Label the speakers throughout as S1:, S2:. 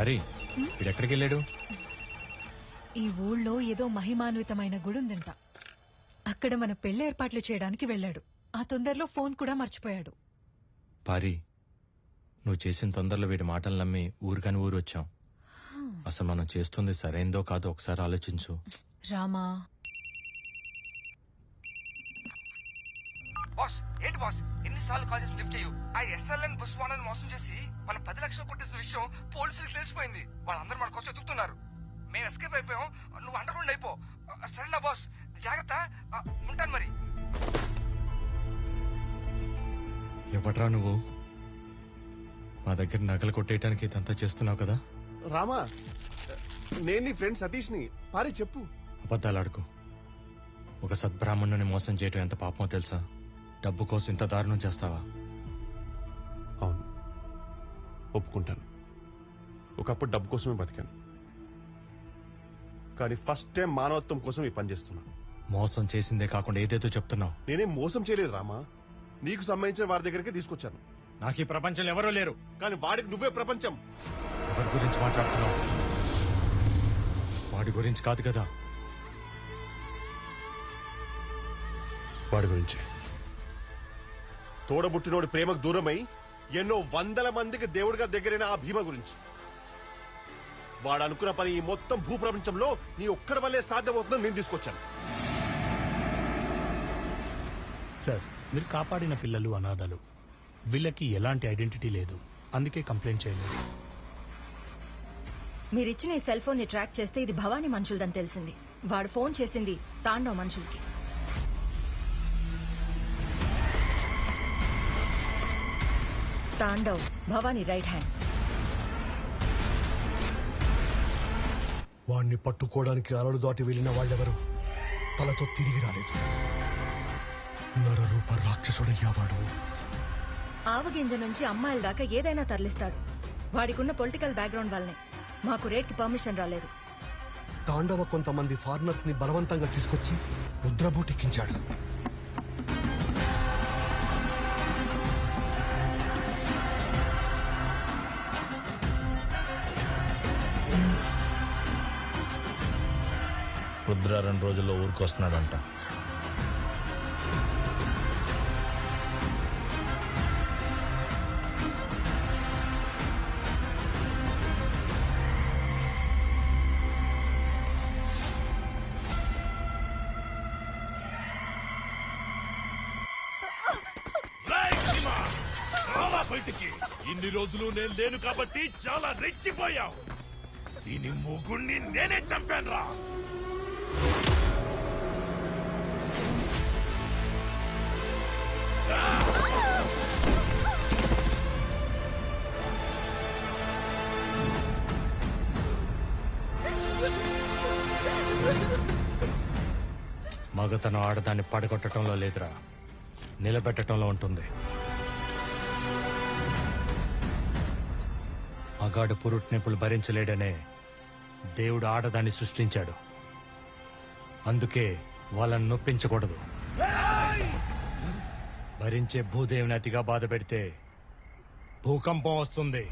S1: హరి వీడెక్కడికి వెళ్ళాడు?
S2: ఈ ఊళ్ళో ఏదో మహిమాన్వితమైన గుడుందంట. అక్కడ మన పెళ్లి ఏర్పాట్లు చేయడానికి వెళ్ళాడు. ఆ తొందరలో ఫోన్ కూడా మర్చిపోయాడు.
S1: పారి, నువ్వు చేసిన తొందరలో వీడి మాటలు నమ్మి ఊరికని ఊరు వచ్చాం. అసలు మనం చేస్తుంది సరైందో కాదో ఒకసారి ఆలోచించు.
S2: రామా,
S3: బాస్ ఏంటి బాస్ ఎన్నిసార్లు కాల్ చేసి లిఫ్ట్ చేయు? ఆ ఎస్ఎల్ఎన్ బస్ వాళ్ళని మోసం చేసి మన 10 లక్షలు కొట్టేసిన విషయం పోలీసులకు తెలిసిపోయింది. వాళ్ళందరూ మన కోసం ఎదుగుతున్నారు. మేము ఎస్కేప్ అయిపోయాం, నువ్వు అండర్గ్రౌండ్ అయిపో. సరేనా బాస్? జాగ్రత్త, ఉంటాను మరి.
S1: ఎవట్రా నువ్వు? మా దగ్గర నగలు కొట్టేయటానికి ఇదంతా చేస్తున్నావు కదా?
S4: రామా, నేను నీ ఫ్రెండ్ సతీష్ ని. పారి చెప్పు.
S1: అబద్ధాలాడుకో. ఒక సద్బ్రాహ్మణుని మోసం చేయటం ఎంత పాపమో తెలుసా? డబ్బు కోసం ఇంత దారుణం చేస్తావా?
S4: అవును, ఒప్పుకుంటాను. ఒకప్పుడు డబ్బు కోసమే బతికాను, కానీ ఫస్ట్ టైం మానవత్వం కోసం ఈ పని చేస్తున్నా.
S1: మోసం చేసిందే కాకుండా ఏదేదో చెప్తున్నావు.
S4: నేనేం మోసం చేయలేదు రామా, నీకు సంబంధించిన వారి దగ్గరికి తీసుకొచ్చాను.
S1: నాకు ఈ ప్రపంచంలో ఎవరూ లేరు.
S4: కానీ వాడికి నువ్వే ప్రపంచం.
S1: ఎవరి గురించి మాట్లాడుతున్నావు? వాడి గురించి కాదు కదా.
S4: వాడి గురించి. తోడబుట్టినోడి ప్రేమకు దూరమై ఎన్నో వందల మందికి దేవుడిగా దగ్గరైన ఆ భీమ గురించి. వాడు అనుకున్న పని ఈ మొత్తం భూప్రపంచంలో నీ ఒక్కడి వల్లే సాధ్యమవుతుందని నేను తీసుకొచ్చాను.
S5: సార్, మీరు కాపాడిన పిల్లలు అనాథలు. వీళ్ళకి ఎలాంటి ఐడెంటిటీ లేదు, అందుకే కంప్లైంట్ చేయలేదు.
S6: మీరిచ్చిన ఈ సెల్ ఫోన్ ని ట్రాక్ చేస్తే ఇది భవానీ మనుషులదని తెలిసింది. వాడు ఫోన్ చేసింది తాండవ్ మనుషులకి. Tandav Bhavani right hand.
S7: వాణ్ణి పట్టుకోవడానికి అలలు దాటి వెళ్లిన వాళ్ళెవరు తలతో తిరిగి రాలేదు. నరరూప రాక్షసుడయ్యావాడు.
S6: ఆవగింజ నుంచి అమ్మాయిల దాకా ఏదైనా తరలిస్తాడు. వాడికున్న పొలిటికల్ బ్యాక్గ్రౌండ్ వల్లనే మాకు రేట్కి పర్మిషన్ రాలేదు.
S7: తాండవ కొంతమంది ఫారినర్స్ ని బలవంతంగా తీసుకొచ్చి ముద్రబోటెక్కించాడు.
S8: రుద్ర 2 రోజుల్లో ఊరికి వస్తున్నాడంట.
S9: బయటికి ఇన్ని రోజులు నేను లేను కాబట్టి చాలా రెచ్చిపోయావు. దీని ముగ్గురిని నేనే చంపాను రా.
S1: మగతనం ఆడదాన్ని పడగొట్టడంలో లేదురా, నిలబెట్టడంలో ఉంటుంది. మగాడు పురుట్నొప్పులు భరించలేడనే దేవుడు ఆడదాన్ని సృష్టించాడు. అందుకే వాళ్ళని నొప్పించకూడదు. భరించే భూదేవిని అతిగా బాధ పెడితే భూకంపం వస్తుంది.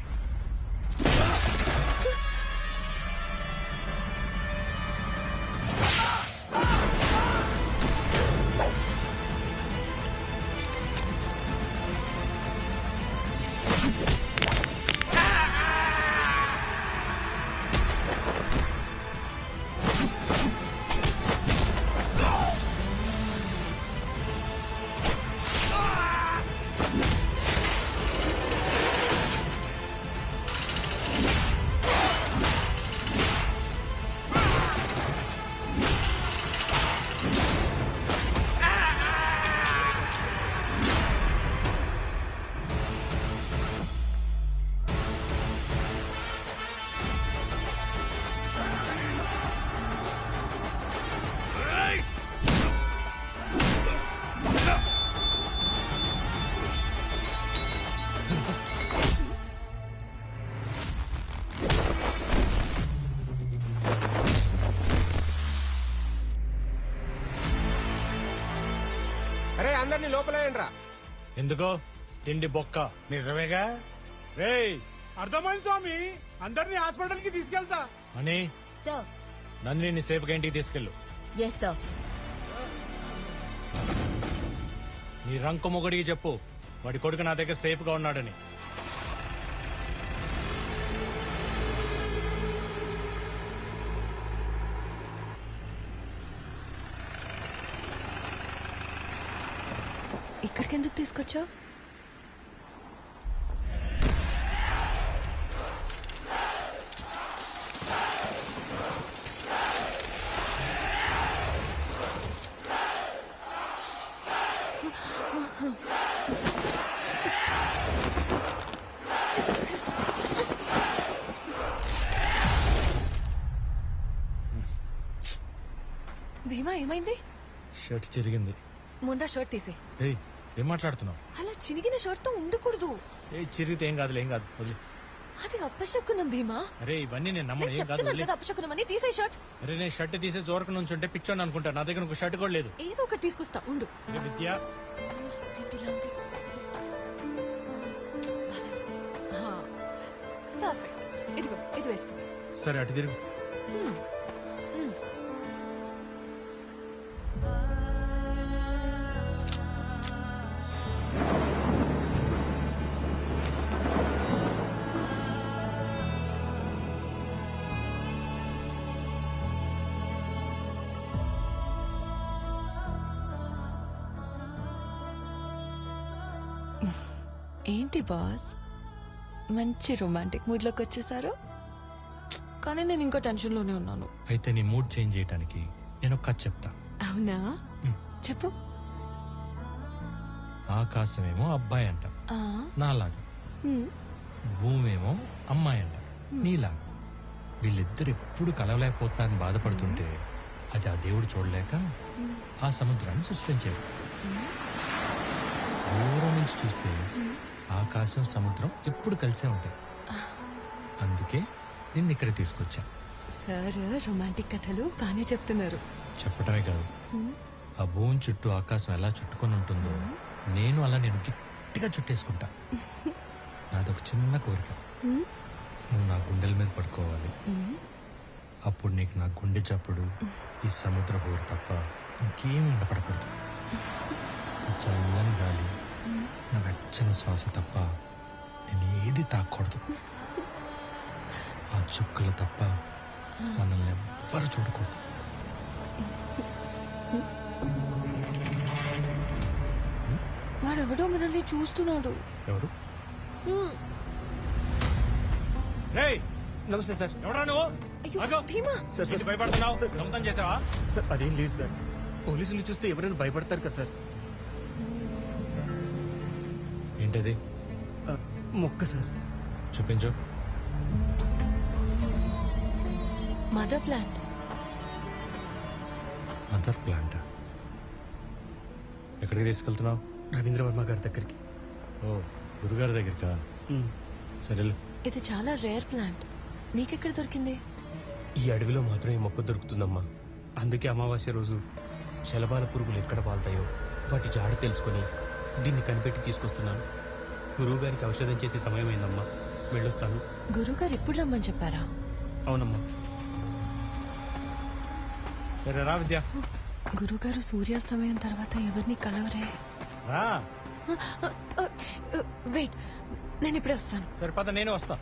S3: అందరినీ లోపలేయండి రా.
S1: ఎందుకో? తిండి బొక్క.
S3: నిజమేగా?
S1: రేయ్,
S5: అర్థమైంది స్వామి, అందరినీ హాస్పిటల్ కి తీసుకెళ్తా.
S1: అని
S10: సార్.
S1: నందిని సేఫ్గా ఇంటికి తీసుకెళ్ళు.
S10: Yes sir.
S1: నీ రంకు మొగడికి చెప్పు వాడి కొడుకు నా దగ్గర సేఫ్ గా ఉన్నాడని.
S10: ఇక్కడికి ఎందుకు తీసుకొచ్చావు? భీమా ఏమైంది?
S1: షర్ట్ చిరిగింది.
S10: ముందా షర్ట్ తీసే.
S1: ఏయ్ ఏం మాట్లాడుతున్నావు?
S10: అలా చినిగిన షర్ట్ తో ఉండకూడదు.
S1: ఏ చిరిగితే ఏం కాదులే, ఏం కాదు వదిలే.
S10: అది అప్పశకునం భీమా.
S1: అరే ఇవన్నీ నేను నమ్మను,
S10: నేను
S1: ఏం కాదు
S10: చెప్తున్నాను
S1: వదిలే.
S10: కదా అప్పశకునం అని. తీసే షర్ట్.
S1: అరే నేను షర్ట్ తీసే జోరకు నుంచి ఉంటే పిచ్చోని అనుకుంటా. నా దగ్గర ఇంకో షర్ట్ కూడా లేదు.
S10: ఏదో ఒకటి తీసుకొస్తా ఉండు.
S1: అరే విద్య,
S10: తింటిలా ఉంది. పర్ఫెక్ట్. ఇదిగో ఇది వేసుకో.
S1: సరే అటు తిరుగు.
S10: ఏంటి బాస్, మంచి రొమాంటిక్ మూడ్ లోకి వచ్చేసారు. కానీ నేను ఇంకా టెన్షన్ లోనే ఉన్నాను.
S1: అయితే నీ మూడ్ చేంజ్ చేయడానికి నేను ఒక కథ చెప్తా.
S10: అవునా, చెప్పు.
S1: ఆకాశమేమో అబ్బాయి అంట
S10: ఆ,
S1: నాలాగా, భూమి ఏమో అమ్మాయి అంట నీలాగా. వీళ్ళిద్దరు ఎప్పుడు కలవలేకపోతున్నారని బాధపడుతుంటే అది ఆ దేవుడు చూడలేక ఆ సముద్రాన్ని సృష్టించాడు. దూరం నుంచి చూస్తే ఆకాశం సముద్రం ఎప్పుడు కలిసే ఉంటాయి. అందుకే నిన్ను ఇక్కడ తీసుకొచ్చా.
S10: సార్ రొమాంటిక్ కథలు బానే చెప్తున్నారు.
S1: చెప్పటమే కాదు, ఆ భూమి చుట్టూ ఆకాశం ఎలా చుట్టుకొని ఉంటుందో నేను అలా నేను గట్టిగా చుట్టేసుకుంటా. నాదొక చిన్న కోరిక, నువ్వు నా గుండెల మీద పడుకోవాలి. అప్పుడు నీకు నా గుండె చప్పుడు, ఈ సముద్ర హోరు తప్ప ఇంకేం ఉండపడకూడదు. ఈ చల్లని గాలి, నా వెచ్చని శ్వాస తప్ప నేను ఏది తాకూడదు. ఆ చుక్కలు తప్ప మనల్ని ఎవ్వరు చూడకూడదు.
S10: వాడెవడో మనల్ని చూస్తున్నాడు.
S1: ఎవరు?
S11: నమస్తే సార్.
S1: ఎవరా నువ్వు?
S10: అయ్యో, భీమా.
S11: సార్ సార్
S1: భయపడుతున్నావు? దొంగతనం చేసావా?
S11: సార్ అదేం లేదు సార్. పోలీసులు చూస్తే ఎవరైనా భయపడతారు కదా సార్.
S1: ఏంటది?
S11: మొక్క సార్.
S1: చూపించు.
S10: Mother plant.
S1: మదర్ ప్లాంట్ ఎక్కడికి తీసుకెళ్తున్నావు?
S11: రవీంద్ర వర్మ గారి దగ్గరికి.
S1: ఓ, గురుగారి దగ్గరికా? సరేలే.
S10: ఇది చాలా రేర్ ప్లాంట్. నీకెక్కడ దొరికింది?
S11: ఈ అడవిలో మాత్రం ఈ మొక్క దొరుకుతుందమ్మా. అందుకే అమావాస్య రోజు శలభాల పురుగులు ఎక్కడ వాళ్తాయో వాటి జాడ తెలుసుకొని దీన్ని కనిపెట్టి తీసుకొస్తున్నాను. గురువు గారికి ఔషధం చేసే సమయమైందమ్మా, వెళ్ళొస్తాను.
S10: గురువుగారు ఇప్పుడు రమ్మని చెప్పారా?
S11: అవునమ్మా.
S1: సరే రా విద్య.
S10: గురుగారు సూర్యాస్తమయం తర్వాత ఎవరిని కలవరే.
S1: రా.
S10: వెయిట్, నేను ఇప్పుడే వస్తాను.
S1: సరిపద నేను వస్తా.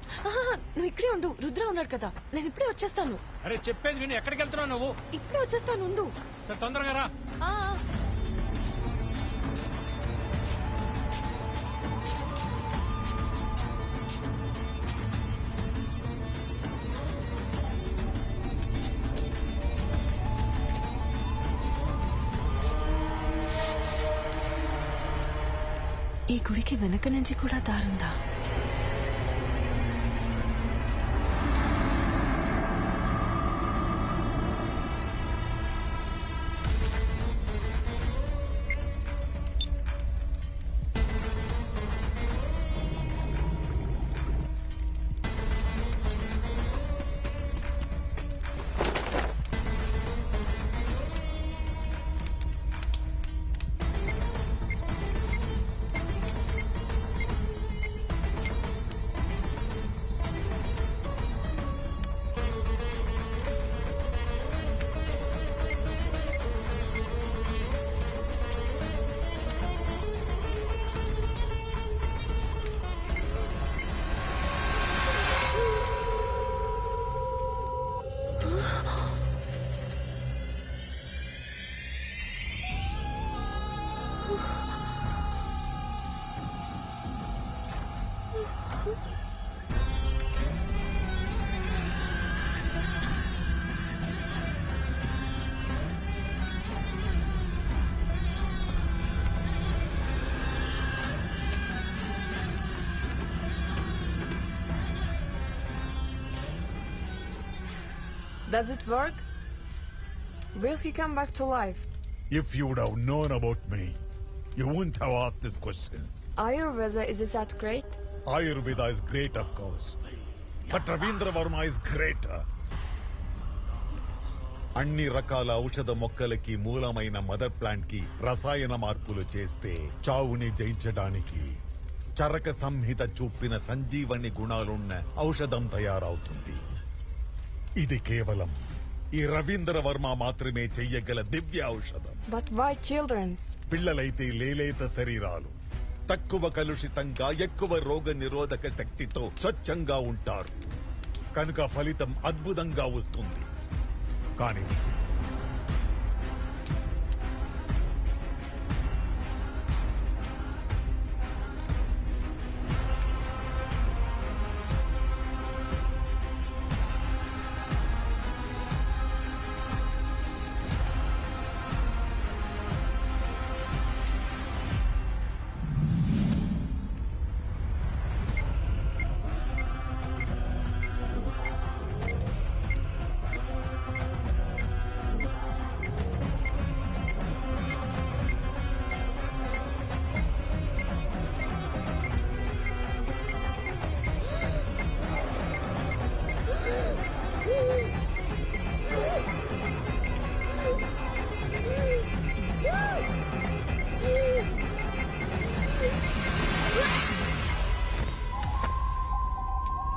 S10: నువ్వు ఇక్కడే ఉండు, రుద్ర ఉన్నాడు కదా. నేను ఇప్పుడే వచ్చేస్తాను.
S1: అరే చెప్పేది విని, ఎక్కడికి వెళ్తున్నావు నువ్వు?
S10: ఇప్పుడే వచ్చేస్తాను, ఉండు.
S1: సరే తొందరగా రా.
S10: ఈ గుడికి వెనక నుంచి కూడా దారుందా? Does it work? Will he come back to life?
S9: If you would have known about me, you wouldn't have asked this question.
S10: Ayurveda, is it that great?
S9: Ayurveda is great, of course. But Ravindra Varma is greater. అన్ని రకాల ఔషధ మొక్కలకి మూలమైన mother plant కి రసాయన మార్పులు చేస్తే చావుని జయించడానికి చరక సంహిత చూపిన సంజీవని గుణాలున్న ఔషధం తయారవుతుంది. ఇది కేవలం ఈ రవీంద్ర వర్మ మాత్రమే చెయ్యగల దివ్య ఔషధం.
S10: But why children's?
S9: పిల్లలైతే లేలేత శరీరాలు, తక్కువ కలుషితంగా ఎక్కువ రోగ నిరోధక శక్తితో స్వచ్ఛంగా ఉంటారు. కనుక ఫలితం అద్భుతంగా వస్తుంది. కానీ